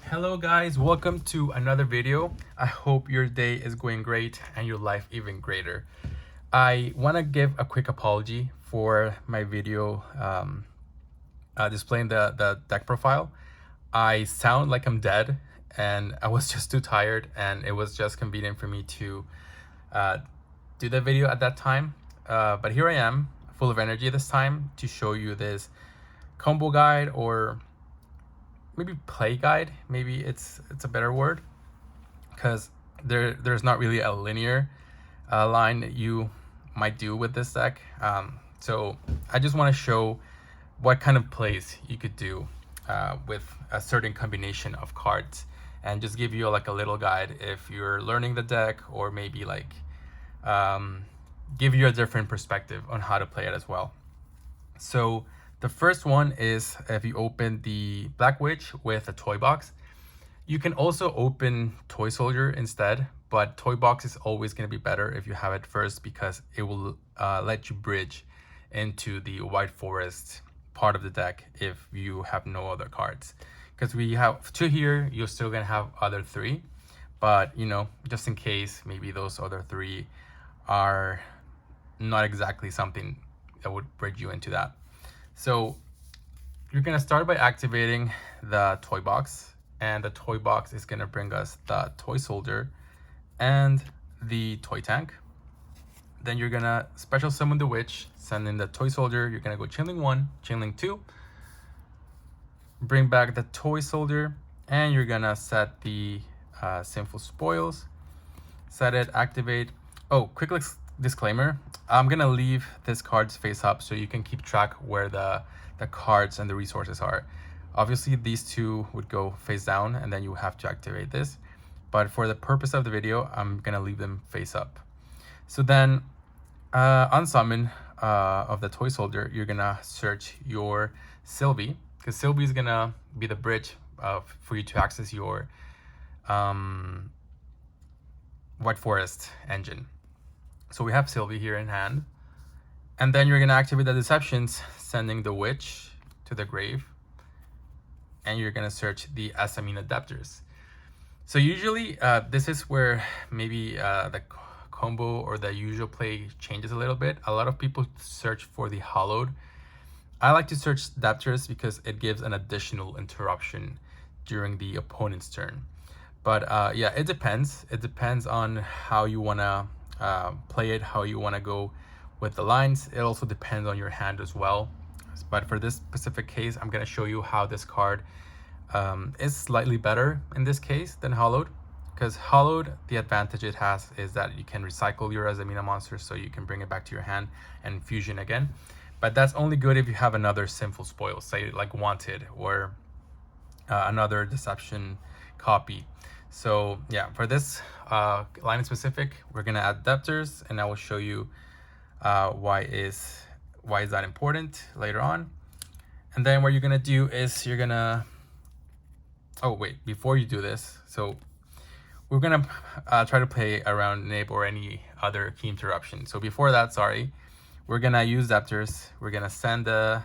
Hello guys, welcome to another video. I hope your day is going great and your life even greater. I want to give a quick apology for my video displaying the deck profile. I sound like I'm dead and I was just too tired, and it was just convenient for me to do the video at that time. But here I am, full of energy this time to show you this combo guide, or maybe play guide. Maybe it's a better word, because there's not really a linear line that you might do with this deck. So I just want to show what kind of plays you could do with a certain combination of cards, and just give you like a little guide if you're learning the deck, or maybe like give you a different perspective on how to play it as well. So the first one is, if you open the Black Witch with a toy box. You can also open Toy Soldier instead, but toy box is always going to be better if you have it first, because it will let you bridge into the White Forest part of the deck if you have no other cards. Because we have two here, you're still going to have other three, but you know, just in case, maybe those other three are not exactly something that would bridge you into that. So you're going to start by activating the toy box, and the toy box is going to bring us the Toy Soldier and the Toy Tank. Then you're going to special summon the Witch, send in the Toy Soldier. You're going to go Chainlink 1, Chainlink 2, bring back the Toy Soldier, and you're going to set the Sinful Spoils, set it, activate. Oh, quick disclaimer, I'm going to leave this cards face up so you can keep track where the cards and the resources are. Obviously these two would go face down, and then you have to activate this, but for the purpose of the video I'm gonna leave them face up. So then on summon of the Toy Soldier, you're gonna search your Sylvie, because Sylvie is gonna be the bridge for you to access your White Forest engine. So we have Sylvie here in hand, and then you're gonna activate the Deceptions, sending the Witch to the grave, and you're gonna search the Azamina Debtors. So usually this is where maybe the combo or the usual play changes a little bit. A lot of people search for the Hollowed. I like to search Debtors because it gives an additional interruption during the opponent's turn. But yeah, it depends. It depends on how you wanna play it, how you wanna go with the lines. It also depends on your hand as well. But for this specific case, I'm going to show you how this card is slightly better in this case than Hollowed. Because Hollowed, the advantage it has is that you can recycle your Azamina monster, so you can bring it back to your hand and fusion again. But that's only good if you have another Sinful Spoil, say like Wanted, or another Deception copy. So yeah, for this line in specific, we're going to add Debtors, and I will show you why is that important later on. And then what you're gonna do is you're gonna, oh wait, before you do this, so we're gonna try to play around Nib or any other key interruption. So before that, sorry, we're gonna use Debtors. We're gonna send the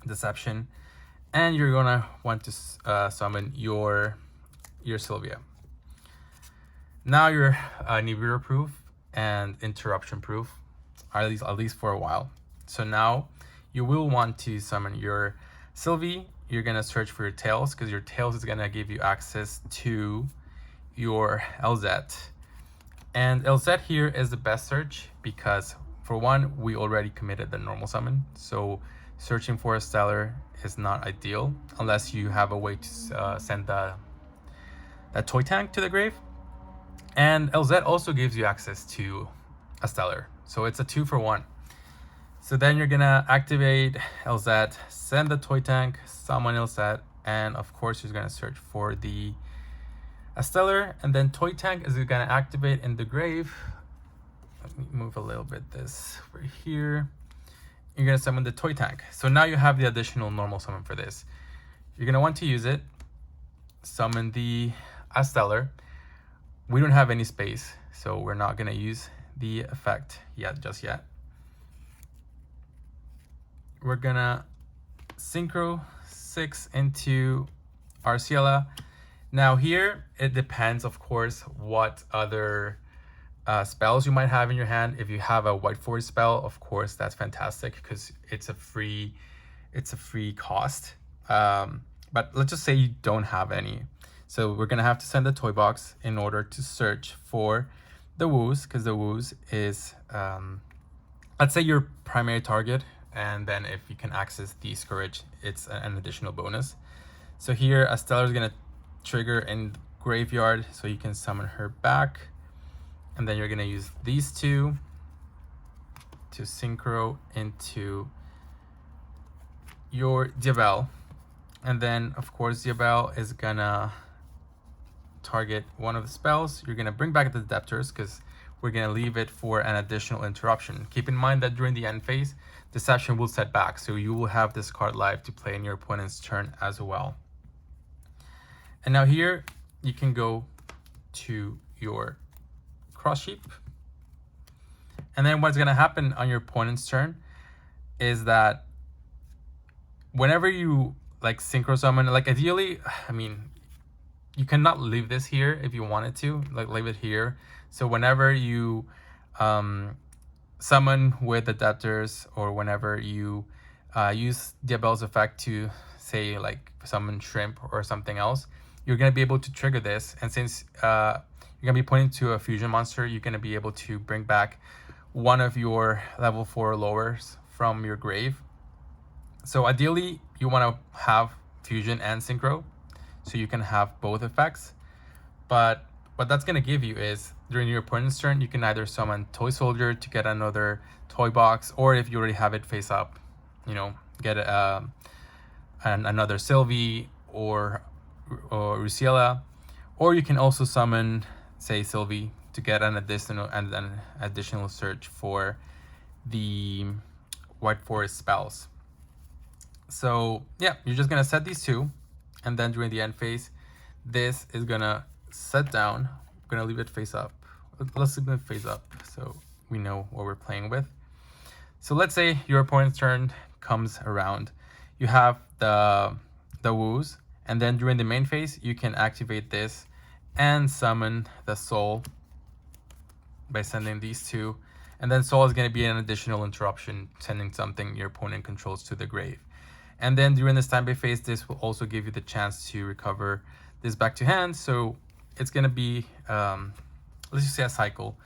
Deception, and you're gonna want to summon your Sylvia. Now you're Nibiru proof and interruption proof, at least for a while. So now you will want to summon your Sylvie. You're gonna search for your Tails, because your Tails is gonna give you access to your Elzet. And Elzet here is the best search, because for one, we already committed the normal summon, so searching for a Stellar is not ideal unless you have a way to send that Toy Tank to the grave. And Elzet also gives you access to a Stellar, so it's a 2-for-1. So then you're gonna activate Elzet, send the Toy Tank, summon Elzet, and of course you're gonna search for the Stellar, and then Toy Tank is gonna activate in the grave. Let me move a little bit this right here. You're gonna summon the Toy Tank. So now you have the additional normal summon for this. You're gonna want to use it, summon the Stellar. We don't have any space, so we're not gonna use the effect just yet. We're gonna synchro 6 into Arciela, Now here, it depends, of course, what other spells you might have in your hand. If you have a White Forest spell, of course, that's fantastic because it's a free cost. But let's just say you don't have any. So we're gonna have to send a toy box in order to search for the woos, because the woos is, let's say, your primary target, and then if you can access the Scourge, it's an additional bonus. So here, a Stellar is gonna trigger in graveyard, so you can summon her back, and then you're gonna use these two to synchro into your Diabel. And then of course Diabel is gonna target one of the spells. You're gonna bring back the Debtors because we're gonna leave it for an additional interruption. Keep in mind that during the end phase, Deception will set back, so you will have this card live to play in your opponent's turn as well. And now here you can go to your Cross Sheep, and then what's gonna happen on your opponent's turn is that whenever you like synchro summon, like ideally, I mean, you cannot leave this here if you wanted to, like leave it here. So whenever you summon with the Debtors, or whenever you use Diabel's effect to say like summon Shrimp or something else, you're gonna be able to trigger this. And since you're gonna be pointing to a fusion monster, you're gonna be able to bring back one of your level 4 lowers from your grave. So ideally, you want to have fusion and synchro, so you can have both effects. But what that's going to give you is, during your opponent's turn, you can either summon Toy Soldier to get another toy box, or if you already have it face up, you know, get another Sylvie or Rusiela, or you can also summon, say, Sylvie to get an additional search for the White Forest spells. So yeah, you're just gonna set these two, and then during the end phase, this is gonna set down. I'm gonna leave it face up. Let's leave it face up so we know what we're playing with. So let's say your opponent's turn comes around. You have the woos, and then during the main phase, you can activate this and summon the Soul by sending these two. And then Soul is gonna be an additional interruption, sending something your opponent controls to the grave. And then during the standby phase, this will also give you the chance to recover this back to hand. So it's going to be, let's just say, a cycle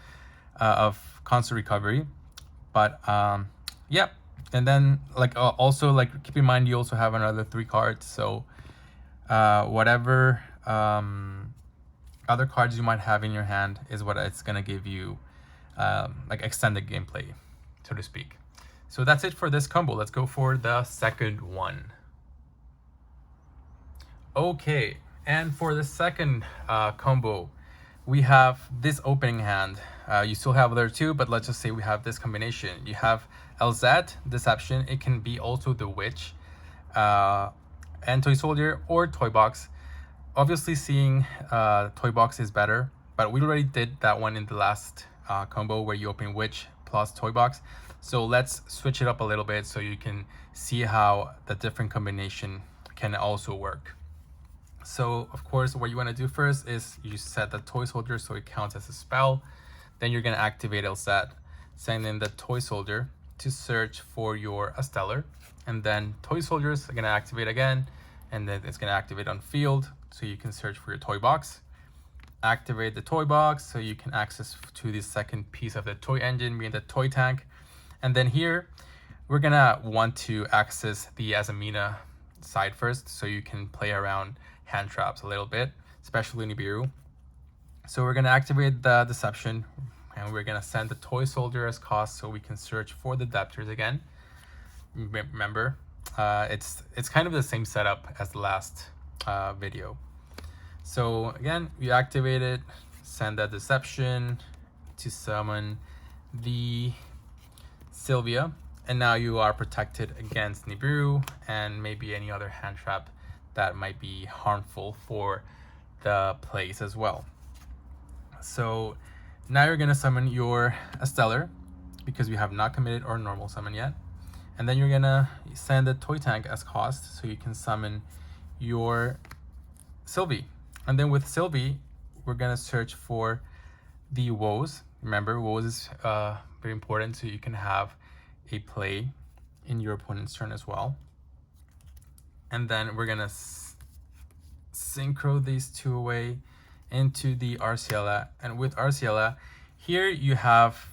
of constant recovery. But yeah, and then like also like keep in mind you also have another 3 cards. So whatever other cards you might have in your hand is what it's going to give you, like extended gameplay, so to speak. So that's it for this combo. Let's go for the second one. Okay, and for the second combo, we have this opening hand. You still have other two, but let's just say we have this combination. You have Elzet, Deception. It can be also the Witch, and Toy Soldier or Toy Box. Obviously, seeing Toy Box is better, but we already did that one in the last combo where you open Witch plus Toy Box. So let's switch it up a little bit so you can see how the different combination can also work. So of course, what you want to do first is you set the Toy Soldier so it counts as a spell. Then you're going to activate Elzet, send in the Toy Soldier to search for your Stellar. And then Toy Soldiers are going to activate again, and then it's going to activate on field so you can search for your Toy Box. Activate the Toy Box so you can access to the second piece of the toy engine, being the Toy Tank. And then here, we're gonna want to access the Azamina side first so you can play around hand traps a little bit, especially Nibiru. So we're gonna activate the Deception, and we're gonna send the Toy Soldier as cost so we can search for the Debtors again. Remember, it's kind of the same setup as the last video. So again, we activate it, send that Deception to summon the Sylvia, and now you are protected against Nibiru and maybe any other hand trap that might be harmful for the place as well. So now you're gonna summon your Stellar because we have not committed our normal summon yet, and then you're gonna send the Toy Tank as cost so you can summon your Sylvie. And then with Sylvie, we're gonna search for the woes. Remember, woes is very important, so you can have a play in your opponent's turn as well. And then we're gonna synchro these two away into the Arciela. And with Arciela, here you have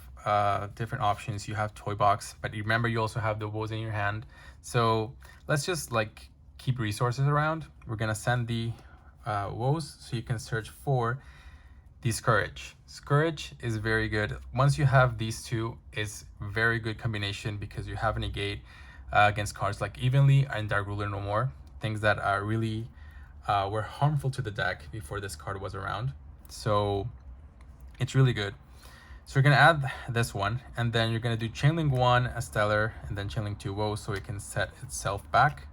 different options. You have Toy Box, but remember you also have the woes in your hand. So let's just like keep resources around. We're gonna send the woes so you can search for the Scourge. Scourge is very good. Once you have these two, it's very good combination because you have a negate against cards like Evenly and Dark Ruler No More, things that are really were harmful to the deck before this card was around. So it's really good. So you're gonna add this one, and then you're gonna do Chainlink 1 a Stellar, and then Chainlink 2 woes so it can set itself back.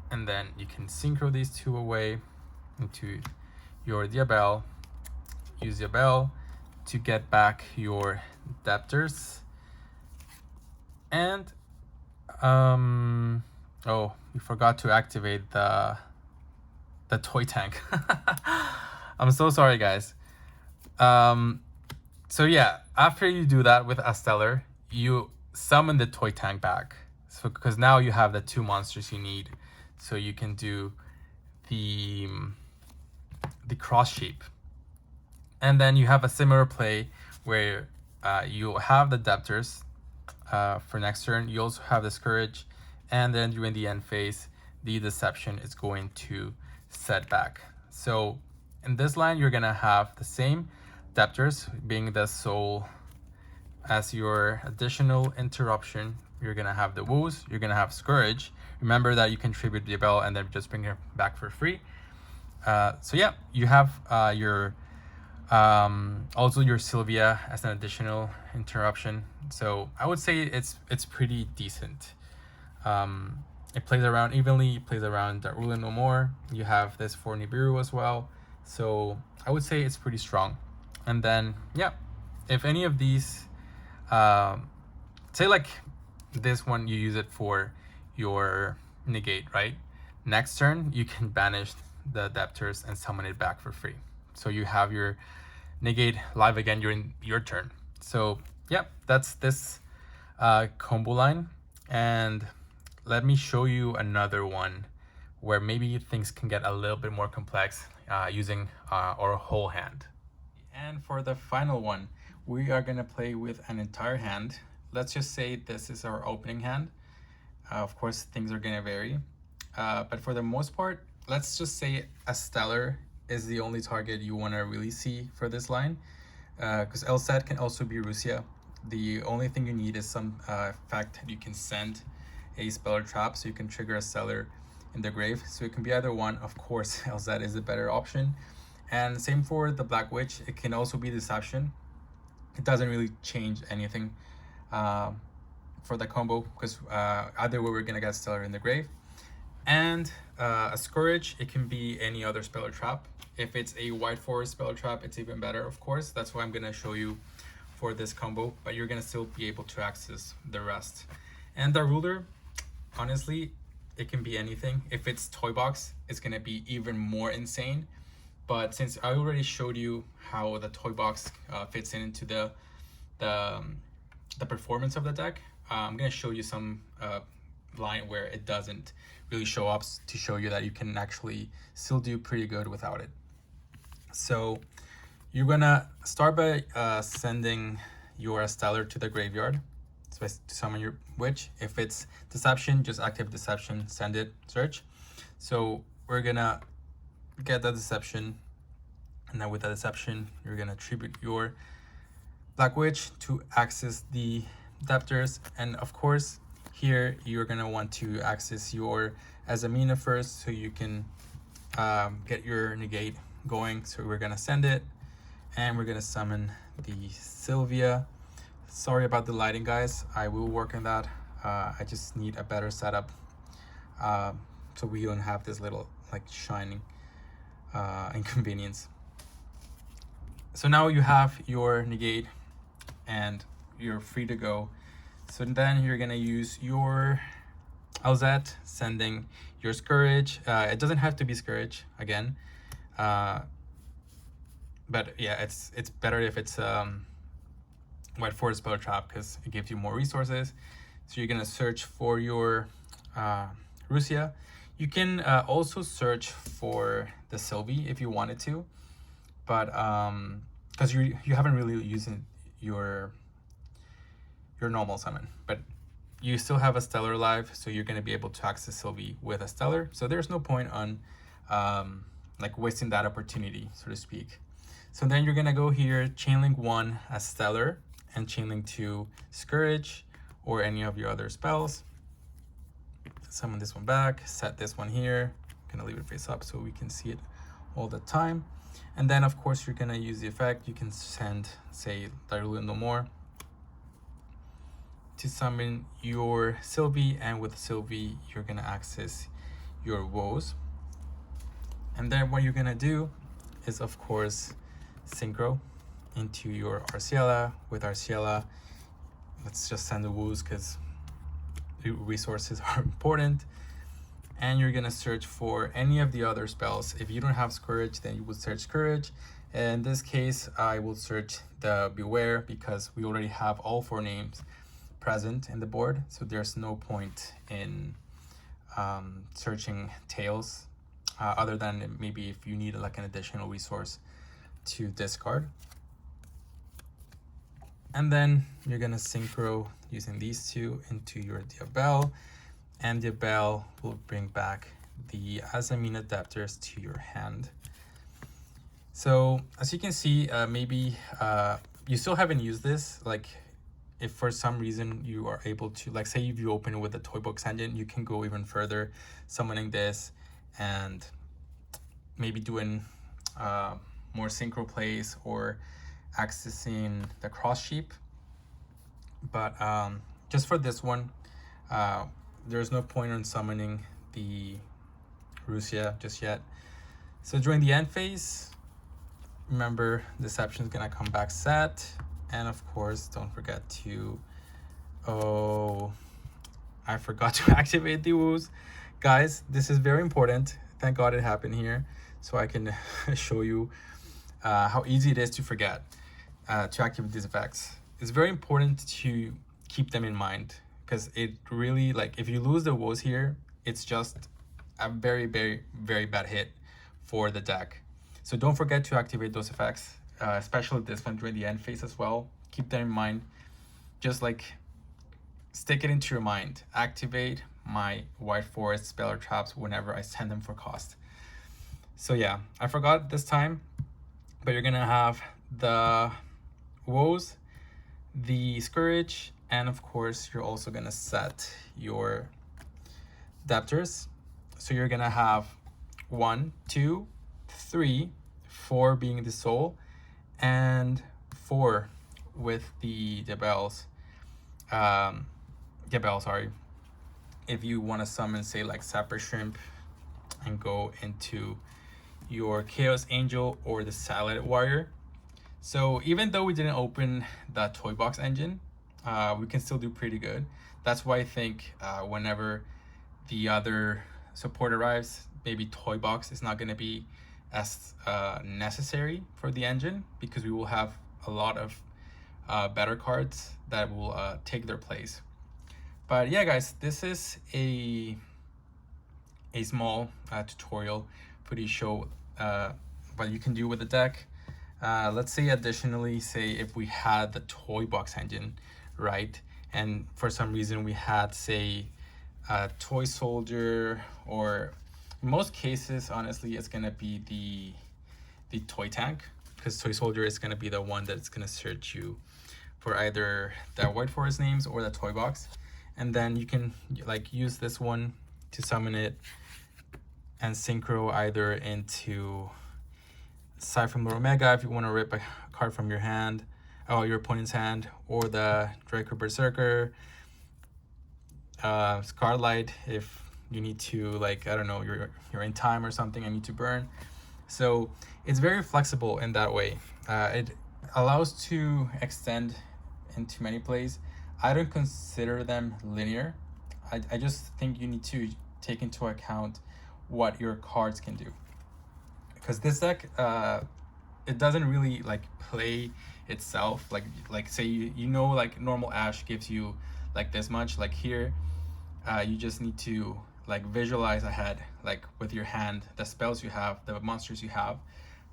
And then you can synchro these two away into your Diabel. Use Diabel to get back your Depters. And oh, you forgot to activate the toy tank. I'm so sorry, guys. So yeah, after you do that with a Stellar, you summon the toy tank back. So because now you have the two monsters you need, so you can do the cross shape. And then you have a similar play where you have the Depters for next turn. You also have the Scourge, and then during the end phase, the Deception is going to set back. So in this line, you're gonna have the same Depters being the soul as your additional interruption. You're gonna have the woes, you're gonna have Scourge. Remember that you can tribute the bell and then just bring her back for free. So yeah, you have your also your Sylvia as an additional interruption. So I would say it's pretty decent. It plays around evenly, it plays around Dark Ruler No More. You have this for Nibiru as well. So I would say it's pretty strong. And then yeah, if any of these say like this one, you use it for your negate, right? Next turn you can banish the Depters and summon it back for free. So you have your negate live again during your turn. So yeah, that's this combo line. And let me show you another one where maybe things can get a little bit more complex using our whole hand. And for the final one, we are gonna play with an entire hand. Let's just say this is our opening hand. Of course, things are gonna vary. But for the most part, let's just say a Stellar is the only target you wanna really see for this line. Because Elzet can also be Rusia. The only thing you need is some fact that you can send a Speller Trap so you can trigger a Stellar in the grave. So it can be either one. Of course, Elzet is a better option. And same for the Black Witch. It can also be Deception. It doesn't really change anything for the combo because either way we're gonna get Stellar in the grave. And a Scourge, it can be any other Speller Trap. If it's a White Forest Speller Trap, it's even better, of course. That's what I'm gonna show you for this combo, but you're gonna still be able to access the rest. And the Ruler, honestly, it can be anything. If it's Toy Box, it's gonna be even more insane. But since I already showed you how the Toy Box fits into the performance of the deck, I'm gonna show you some line where it doesn't really show up to show you that you can actually still do pretty good without it. So you're gonna start by sending your Stellar to the graveyard. So to summon your witch. If it's Deception, just active Deception, send it, search. So we're gonna get the Deception, and then with the Deception, you're gonna tribute your Black Witch to access the Depters, and of course, here you're gonna want to access your Azamina first so you can get your negate going. So we're gonna send it, and we're gonna summon the Sylvia. Sorry about the lighting, guys. I will work on that. I just need a better setup so we don't have this little like shining inconvenience. So now you have your negate and you're free to go. So then you're gonna use your Elzet, sending your Scourge. It doesn't have to be Scourge again, but yeah, it's better if it's White Forest Spell Trap because it gives you more resources. So you're gonna search for your Rusia. You can also search for the Sylvie if you wanted to, but because you haven't really used your normal summon, but you still have a Stellar alive, so you're going to be able to access Sylvie with a Stellar. So there's no point on like wasting that opportunity, so to speak. So then you're going to go here, Chainlink 1 as Stellar, and Chainlink 2 Scourge, or any of your other spells. Summon this one back, set this one here. I'm going to leave it face up so we can see it all the time. And then, of course, you're going to use the effect. You can send, say, Darulu no more to summon your Sylvie, and with Sylvie you're gonna access your woes. And then what you're gonna do is, of course, synchro into your Arciela. With Arciela, let's just send the woos because resources are important. And you're gonna search for any of the other spells. If you don't have Scourge, then you would search Courage. In this case, I will search the Beware because we already have all 4 names present in the board, so there's no point in searching Tails other than maybe if you need like an additional resource to discard. And then you're gonna synchro using these 2 into your Diabel, and Diabel will bring back the Azamina Adapters to your hand. So as you can see, maybe you still haven't used this. Like, if for some reason you are able to, like, say if you open it with the Toy Box engine, you can go even further, summoning this and maybe doing more synchro plays or accessing the cross sheep. But just for this one, there's no point in summoning the Rusia just yet. So during the end phase, remember, Deception is gonna come back set. And of course, don't forget to, I forgot to activate the woos. Guys, this is very important. Thank God it happened here, so I can show you how easy it is to forget to activate these effects. It's very important to keep them in mind because it really, like, if you lose the woos here, it's just a very, very, very bad hit for the deck. So don't forget to activate those effects. Especially this one during the end phase as well. Keep that in mind. Just like stick it into your mind. Activate my White Forest Speller Traps whenever I send them for cost. So yeah, I forgot this time, but you're gonna have the woes, the Scourge, and of course you're also gonna set your Adapters. So you're gonna have 1, 2, 3, 4 being the soul, and 4 with the Gabelle, sorry. If you want to summon, say, like Sapper Shrimp and go into your Chaos Angel or the Salad Warrior. So even though we didn't open the Toy Box engine, we can still do pretty good. That's why I think whenever the other support arrives, maybe Toy Box is not going to be as necessary for the engine because we will have a lot of better cards that will take their place. But yeah, guys, this is a small tutorial for you show what you can do with the deck. Let's say additionally, say if we had the Toy Box engine, right, and for some reason we had, say, a Toy Soldier, or in most cases, honestly, it's gonna be the Toy Tank, because Toy Soldier is gonna be the one that's gonna search you for either the White Forest names or the Toy Box, and then you can like use this one to summon it and synchro either into Side from Lord Omega if you want to rip a card from your hand, or your opponent's hand, or the Draco Berserker, Scarlight if you need to, like, I don't know, you're in time or something and need to burn. So it's very flexible in that way. It allows to extend into many plays. I don't consider them linear. I just think you need to take into account what your cards can do, because this deck it doesn't really like play itself. Like say you know, like normal Ash gives you like this much. Like here you just need to like visualize ahead, like with your hand, the spells you have, the monsters you have,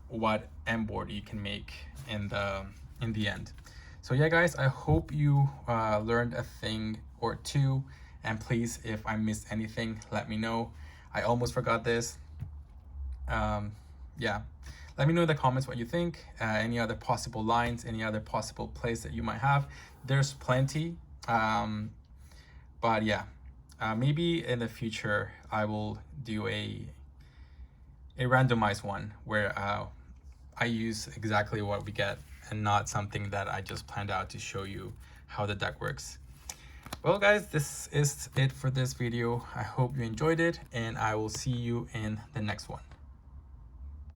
what end board you can make in the end. So yeah guys, I hope you learned a thing or two, and please, if I missed anything, let me know. I almost forgot this. Yeah, let me know in the comments what you think, any other possible lines, any other possible plays that you might have. There's plenty, but yeah, maybe in the future I will do a randomized one where I use exactly what we get and not something that I just planned out to show you how the deck works. Well guys, this is it for this video. I hope you enjoyed it, and I will see you in the next one.